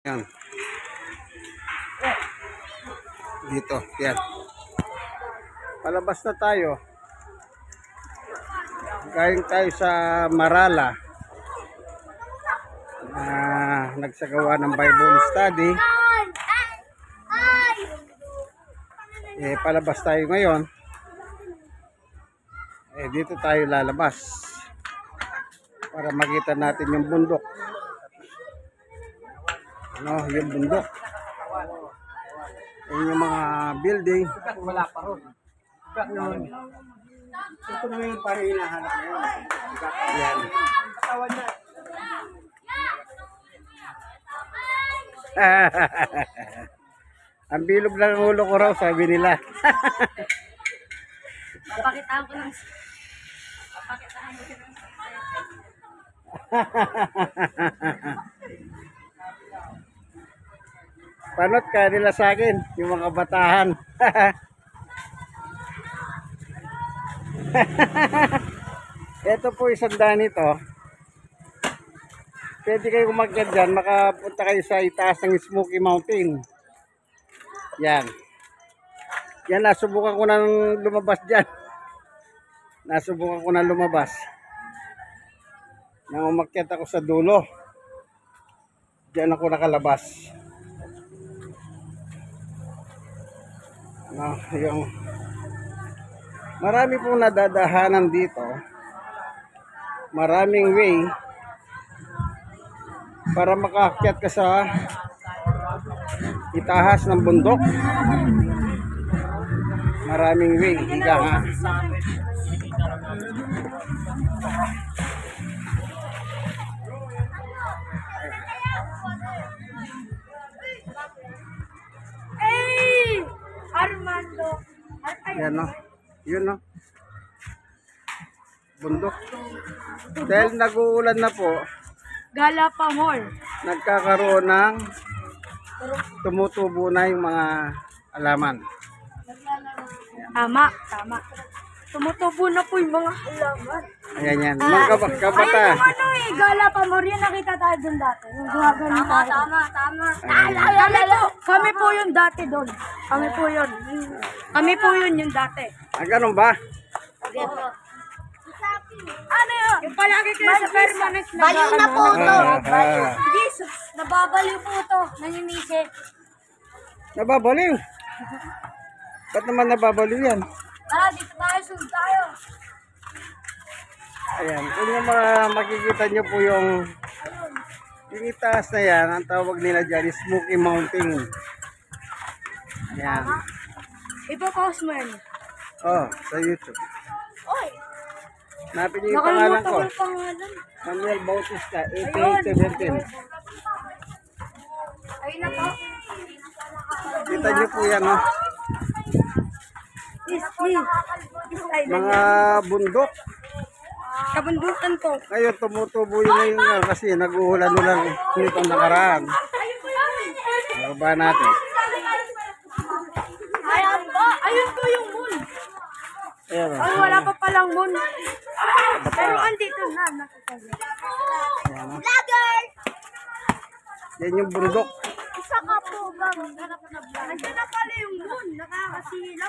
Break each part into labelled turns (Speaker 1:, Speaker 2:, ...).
Speaker 1: Yan. Dito, yan. Palabas na tayo. Galing tayo sa Marala. Nagsagawa ng Bible study. Palabas tayo ngayon. Dito tayo lalabas. Para makita natin yung bundok. Yung bundok. Yung mga building.
Speaker 2: Wala pa ron. Ito na yung parang hinahanap mo.
Speaker 1: Yan.
Speaker 2: Katawan na.
Speaker 1: Ang bilog lang ang ulo ko raw, sabi nila.
Speaker 3: Papakitaan ko ng...
Speaker 1: Panot ka nila sa akin, yung mga batahan. Ito po isang daan ito. Pwede kayo umakyat dyan, makapunta kayo sa itaas ng Smoky Mountain. Yan. Yan, nasubukan ko na lumabas dyan. Nasubukan ko na lumabas. Nang umakyat ako sa dulo. Diyan ako nakalabas. Yung marami pong nadadahanan dito. Maraming way para makaakyat ka sa itahas ng bundok. Maraming way, ika nga.
Speaker 3: Hey! Armando!
Speaker 1: Yan no. Yun no. Bundok. Dahil nag-uulan na po,
Speaker 3: Gala pa more.
Speaker 1: nagkakaroon ng tumutubo na yung mga alaman.
Speaker 3: Tama, tama. Tumutubo na po yung mga halaman.
Speaker 1: Ayan yan. Mga kabata.
Speaker 3: Ayun yung Gala pa more. Yan nakita tayo dun dati. Yung gumagano tayo. Tama. Kami po yung dati dun. Kami po yun. Kami po yun yung dati.
Speaker 1: Ganun ba?
Speaker 3: Ano yun? Yung palagi kayo sa permanent na
Speaker 4: Baliw na po ito.
Speaker 3: Jesus, nababaliw po ito. Nanginisi.
Speaker 1: Nababaliw. Ba't naman nababaliw yan?
Speaker 3: Tara, dito tayo, sunod tayo.
Speaker 1: Ayan. Kung yung mga makikita nyo po yung itaas na yan, ang tawag nila dyan is Smoky Mountain. Ayan.
Speaker 3: Ipapost mo yan.
Speaker 1: Oh, sa YouTube.
Speaker 3: Oy,
Speaker 1: Napin niyo yung pangalan
Speaker 3: nakalimutan
Speaker 1: ko.
Speaker 3: ko yung pangalan.
Speaker 1: Manuel Bautista,
Speaker 3: Ayun.
Speaker 1: 8817.
Speaker 3: Ayun na po.
Speaker 1: Kita niyo po yan, oh. Mga bundok.
Speaker 3: Kabundukan po.
Speaker 1: Ngayon, tumutubo yun ngayon kasi nag-uulan-ulan nitong nakaraan. Bababa natin.
Speaker 3: Ayan ba? Ayun po yung moon.
Speaker 1: Ayan,
Speaker 3: Ay,
Speaker 1: oh.
Speaker 3: wala pa palang moon. Pero andito na. Nakatabi.
Speaker 1: Ayan, oh.
Speaker 4: Vlogger!
Speaker 1: Yan yung bundok.
Speaker 3: Isa ka po bang hanap na vlog? Nandiyan na pala yung moon. Nakakasila.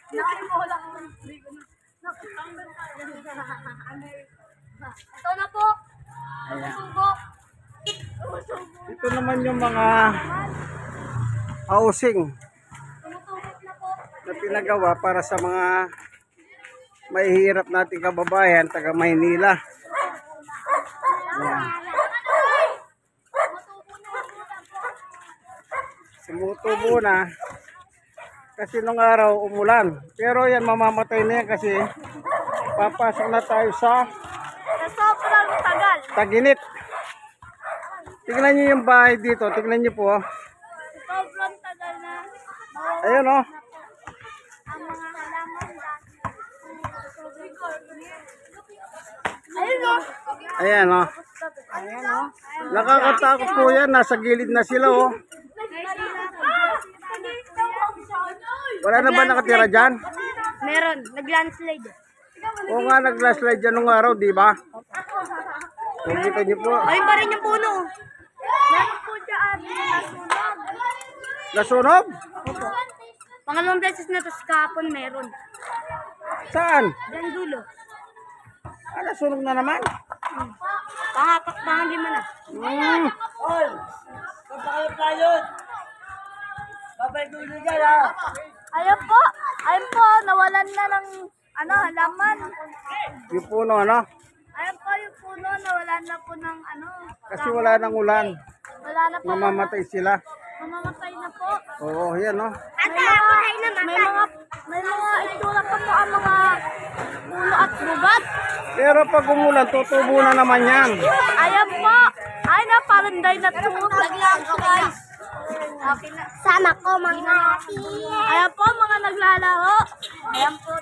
Speaker 3: Nakakawala ko ng trigo na. Ito na po.
Speaker 1: Ayan.
Speaker 3: Subo.
Speaker 1: Ito naman yung mga housing
Speaker 3: Tumutubok na po.
Speaker 1: na pinagawa para sa mga mahihirap nating kababayan taga Maynila. Ayan. Sumutubo na kasi nung araw umulan. Pero yan, mamamatay na yan kasi papasok na tayo sa
Speaker 3: Sa sobrang tagal.
Speaker 1: Taginit. Tingnan niyo yung bahay dito. Tingnan niyo po.
Speaker 3: Sobrang tagal na.
Speaker 1: Ayun oh.
Speaker 3: Ang mga halaman ayun o.
Speaker 1: Ayan oh.
Speaker 3: Ayan o.
Speaker 1: Nakakatakot po yan. Nasa gilid na sila oh. Wala na ba nakatira dyan?
Speaker 3: Meron. Nag-landslide.
Speaker 1: Oo nga, nag-landslide dyan nung araw, di ba? Kung kita niyo po.
Speaker 3: Ayun pa rin yung puno. Meron po
Speaker 1: Nasunog?
Speaker 3: Opo. Pangalawang beses na to kahapon meron.
Speaker 1: Saan?
Speaker 3: Diyan dulo.
Speaker 1: Ah, nasunog na naman.
Speaker 3: Pangalima na.
Speaker 1: Hmm.
Speaker 2: Ol! Kapag kayo babay dulo dyan ha.
Speaker 3: Ayun po. Ayun po. Nawalan na ng halaman.
Speaker 1: Yung puno, ano?
Speaker 3: Ayun po yung puno. Nawalan na po ng
Speaker 1: Kasi wala nang ulan.
Speaker 3: Wala na po.
Speaker 1: Namamatay sila.
Speaker 3: Mamamatay na po.
Speaker 1: Oo, yan, no?
Speaker 3: May mga itsura pa po ang mga puno at bugat.
Speaker 1: Pero pag umulan, tutubo na naman yan.
Speaker 3: Ayan po. Ay na, parang day na to. Lagyan ko guys. Sama ko mga ayan po, mga naglalaro. Ayan po,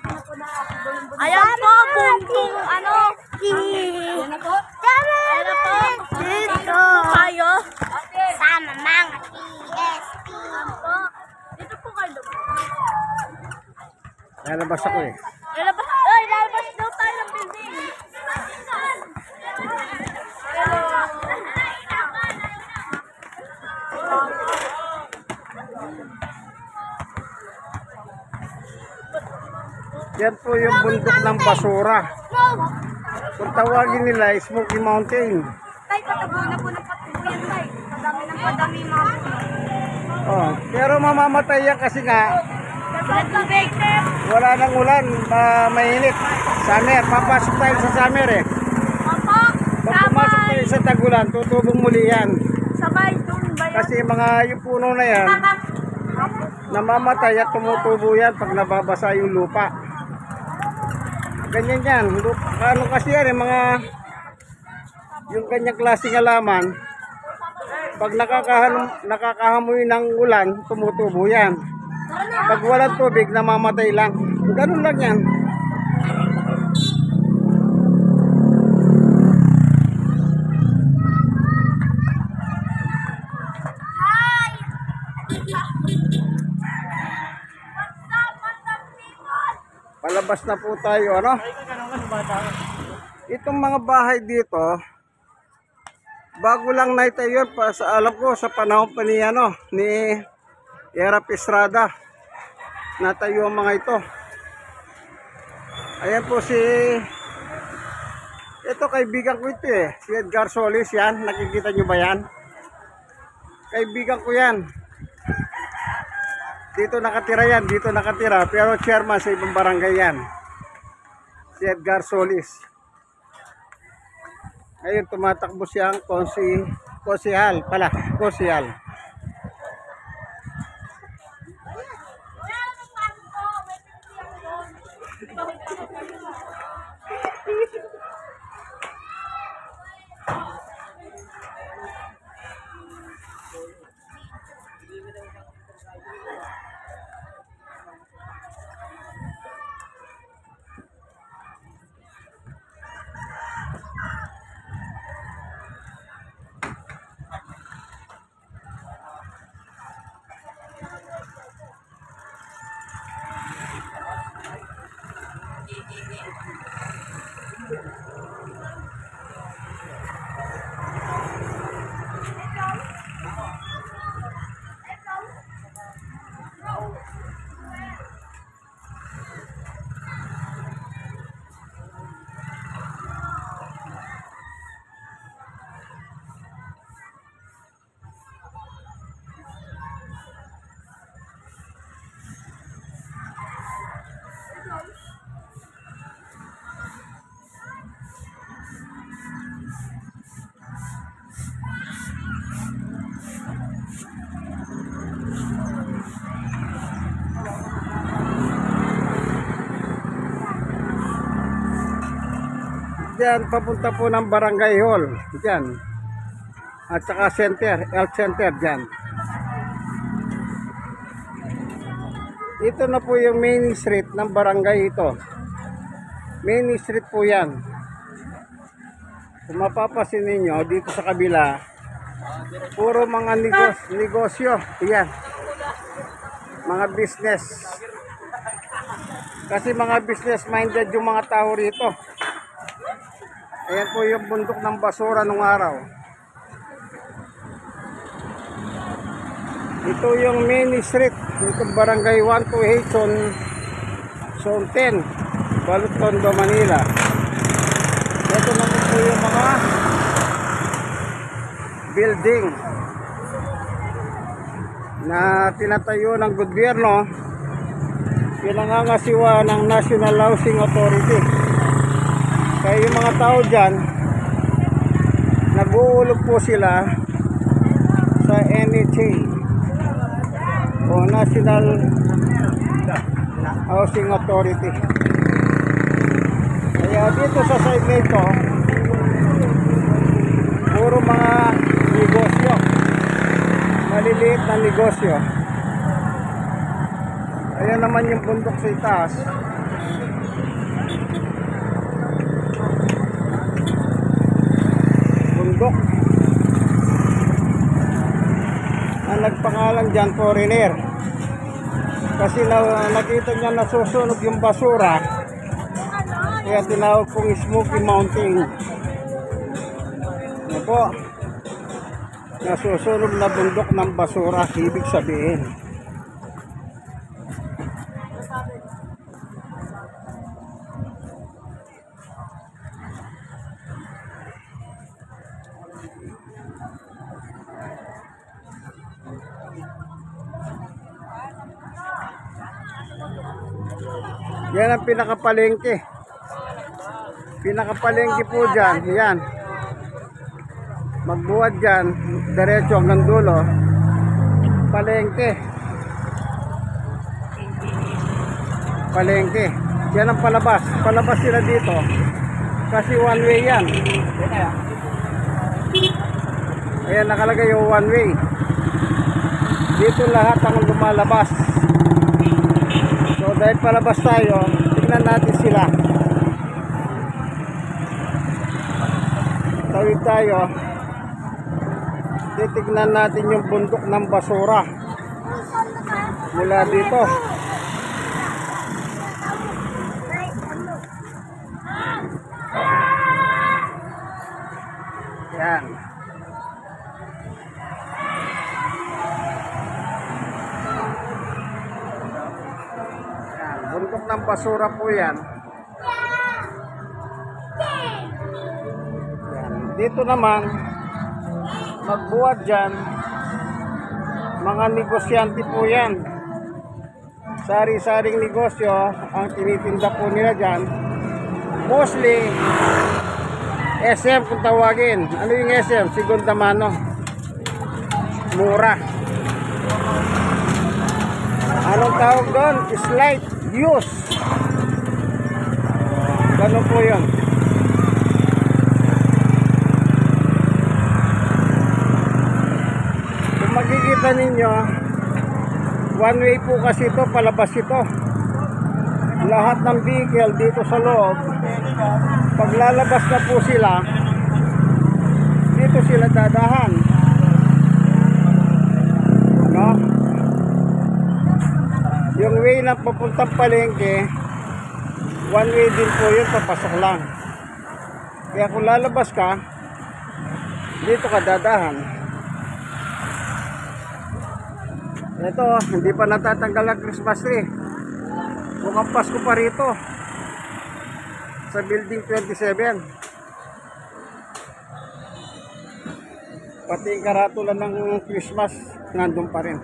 Speaker 3: ayan po, buong ayan na po. Ayan na po. Dito. Kayo. Sama mga TSP. Ayan po. Dito po kayo.
Speaker 1: Lalabas ako eh.
Speaker 3: Lalabas daw tayo ng building.
Speaker 1: Yan po yung bundok ng basura. Kung tawagin nila, Smoky Mountain.
Speaker 3: Tay, patubo na po ng patubo yan, tay. Padami mga puno.
Speaker 1: Oh, pero mamamatay yan kasi nga,
Speaker 3: Sa tubig.
Speaker 1: wala nang ulan, mainit. Summer, papasok tayo sa summer eh.
Speaker 3: Opo,
Speaker 1: Pag pumasok tayo sa tagulan, tutubong muli yan.
Speaker 3: sabay doon ba yan?
Speaker 1: Kasi yung puno na yan, namamatay at tumutubo yan pag nababasa yung lupa. Ganyan yan. Ano kasi yan yung ganyang klaseng halaman, pag nakakahamoy ng ulan, tumutubo yan. Pag walang tubig, namamatay lang. Ganun lang yan. Palabas na po tayo, ano? Itong mga bahay dito, bago lang na itayo pa sa alam ko sa panahon pa ni Era Estrada. Natayo ang mga ito. Ayan po ito kaibigan ko ito eh, si Edgar Solis yan, nakikita nyo ba yan? Kaibigan ko yan. Dito nakatira, pero chairman sa ibang barangay yan. Si Edgar Solis. Ngayon tumatakbo siyang konsihal. Diyan, papunta po ng Barangay Hall. Diyan. At saka health center diyan. Ito na po yung main street ng barangay ito. Main street po yan. Kung mapapasin ninyo, dito sa kabila, puro mga negosyo. Yan. Mga business. Kasi mga business minded yung mga tao rito. Ayan po yung bundok ng basura nung araw. Ito yung main street. Ito barangay 128 Zone 10, Balot Tondo, Manila. Ito naman po yung mga building na tinatayo ng gobyerno, pinangangasiwa ng National Housing Authority. Kaya yung mga tao dyan, nag-uulog po sila sa NHA o National Housing Authority. Kaya dito sa side na ito, puro mga negosyo, maliliit na negosyo. Ayan naman yung bundok sa itaas. Bundok ang nagpangalan dyan, foreigner, kasi nakita niya nasusunog yung basura, kaya tinawag kong Smoky Mountain. Ano po, nasusunog na bundok ng basura, ibig sabihin. Yan ang pinakapalengke. Pinakapalengke po dyan. Yan. Magbuwad dyan. Diretso hanggang dulo. Palengke. Palengke. Yan ang palabas. Palabas sila dito. Kasi one way yan. Ayan nakalagay yung one way. Dito lahat ang lumalabas. So dahil palabas tayo, tignan natin sila. Tawid tayo. Titignan natin yung bundok ng basura. Mula dito. Yan. Bundok ng basura po yan. Yan. Dito naman, magbuwad dyan, mga negosyante po yan. Sari-saring negosyo ang tinitinda po nila dyan. Mostly, SM kung tawagin. Ano yung SM? Segunda mano. Mura. Anong tawag doon? Slight use. Ganun po yun. Kung makikita ninyo, one way po kasi ito, palabas ito. Lahat ng vehicle dito sa loob, paglalabas na po sila, dito sila dadahan. No? Yung way na papuntang palengke, one way din po yun, papasok lang. Kaya kung lalabas ka, dito ka dadahan. Ito, hindi pa natatanggal ang Christmas tree. Mukhang Pasko pa rito. Sa building 27. Pati yung karatula ng Christmas, nandun pa rin.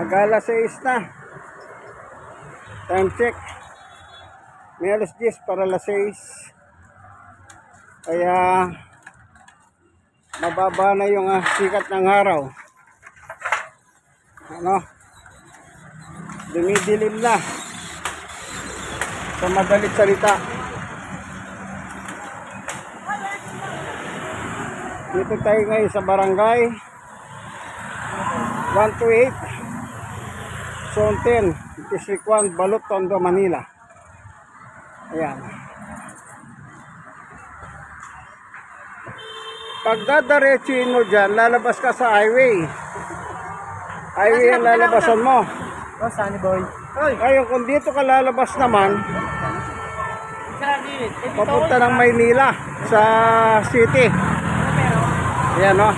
Speaker 1: Mag-alas 6 na. Time check. May alas 10 para alas 6. Kaya mababa na yung sikat ng araw. Ano? Dumidilim na. Sa madalit salita. Dito tayo ngayon sa barangay 128 Zone 10, District 1, Balot Tondo, Manila. Ayan. Pag dadaretsuin mo dyan, lalabas ka sa highway. Highway ang lalabasan mo.
Speaker 2: Oh, Sunny Boy.
Speaker 1: Ngayon, kung dito ka lalabas naman, Papunta ng Maynila sa city. Ayan o.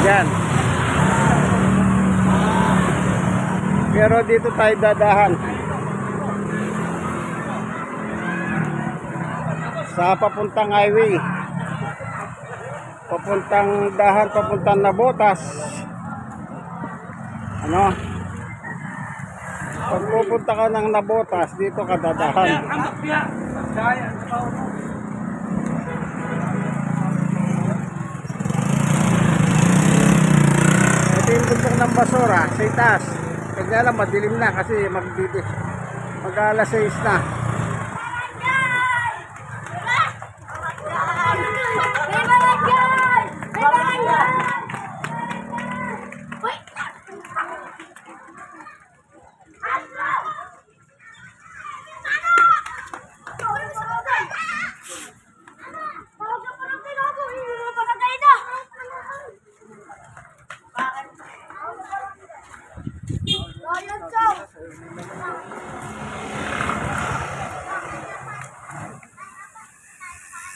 Speaker 1: Yan. Pero dito tayo dadahan. Sa papuntang highway. Papuntang dahan, papuntang Nabotas. Ano? Pag pupunta ka ng Nabotas, dito ka dadahan. Ito yung bundok ng Basura, sa itaas. Kaya lang madilim na kasi mag-alas 6 na.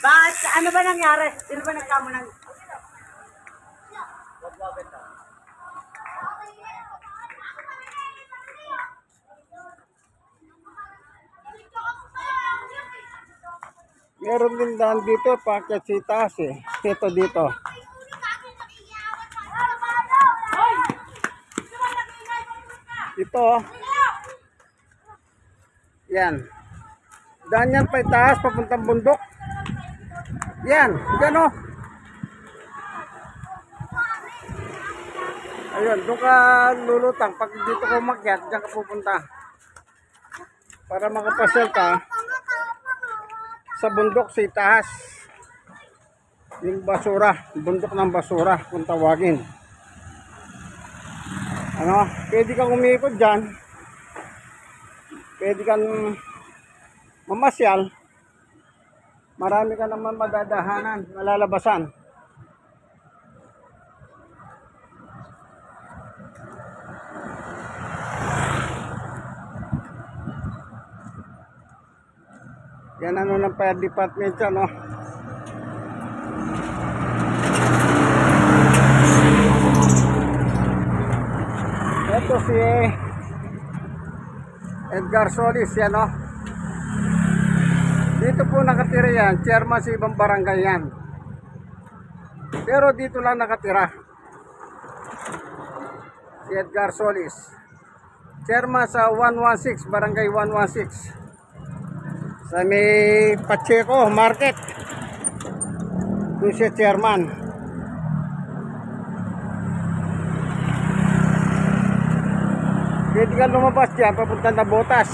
Speaker 2: Bakit? Ano ba nangyari? Sino ba nagkamo ng...
Speaker 1: Meron din daan dito, paakyat sa itaas eh. Ito dito. Ito oh. Yan. Daan yan pa itaas, papuntang bundok. Yan, yan oh. Ayun, doon ka lulutang. Pag dito ka umakyat, dyan ka pupunta. Para makapasyal ka sa bundok sa itaas. Yung basura, bundok ng basura kung tawagin. Ano, pwede kang umikot dyan. Pwede kang mamasyal. Marami ka naman madadahanan, malalabasan. Yan ano ng fire department yan, no? Ito si Edgar Solis, yan, no? Dito po nakatira yan, chairman sa ibang barangay yan. Pero dito lang nakatira. Si Edgar Solis. Chairman sa 116, barangay 116. Sa may Pacheco Market. Doon siya chairman. Pwede ka lumabas dyan, papunta na Botas.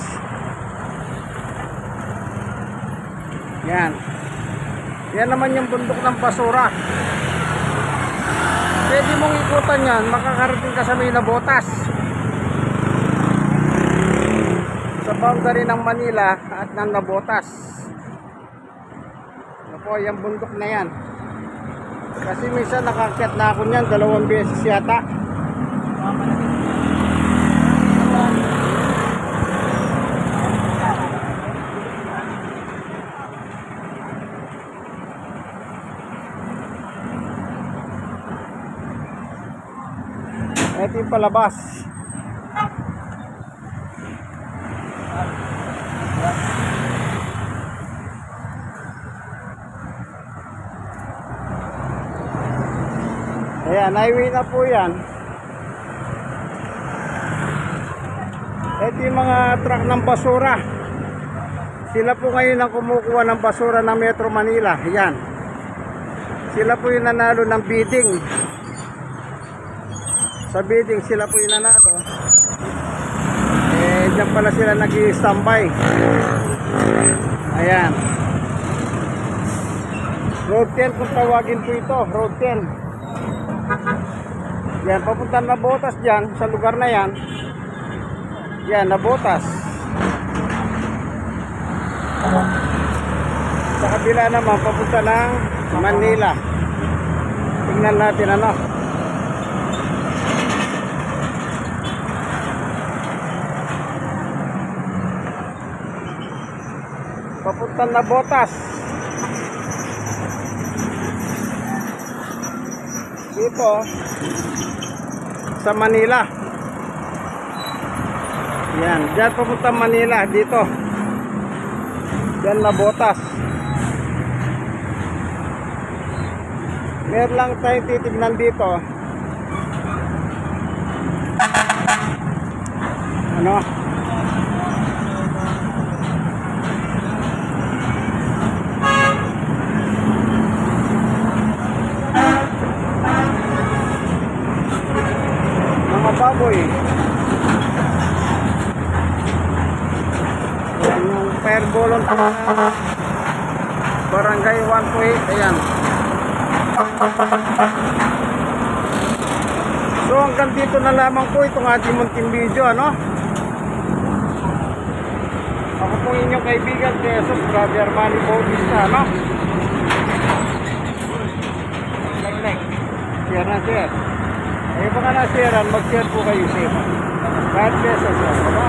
Speaker 1: Yan. Yan naman yung bundok ng basura. Pwede mong ikutan yan, makakarating ka sa may Nabotas. Sa boundary ng Manila at ng Nabotas. Ako, yung bundok na yan. Kasi minsan nakakyat na ako niyan, 2 beses yata. Ito yung palabas. Ayan, highway na po yan. Ito yung mga truck ng basura. Sila po ngayon ang kumukuha ng basura ng Metro Manila. Ayan. Sila po yung nanalo ng bidding. Sa bidding sila po yung nanalo. Diyan pala sila nag-i-standby. Ayan. Road 10 kung tawagin po ito. Road 10. Yan, papunta na Botas dyan. Sa lugar na yan. Yan, Nabotas. Sa kabila naman, papunta ng Manila. Tingnan natin ano. papuntang Nabotas. Dito sa Manila. Yan, diyan papuntang Manila dito. Diyan Nabotas. Meron lang tayo titignan dito. Ano? Mga baboy. Yan yung Fairbolon sa Barangay 128. Ayan. So hanggang dito na lamang po itong ating munting video, ano? Ako po inyong kaibigan, Jesus, Brother Manny Bautista, ano? Like. Share na share. Eh baka na-share, mag-share po kayo, share. God bless us all. Bye.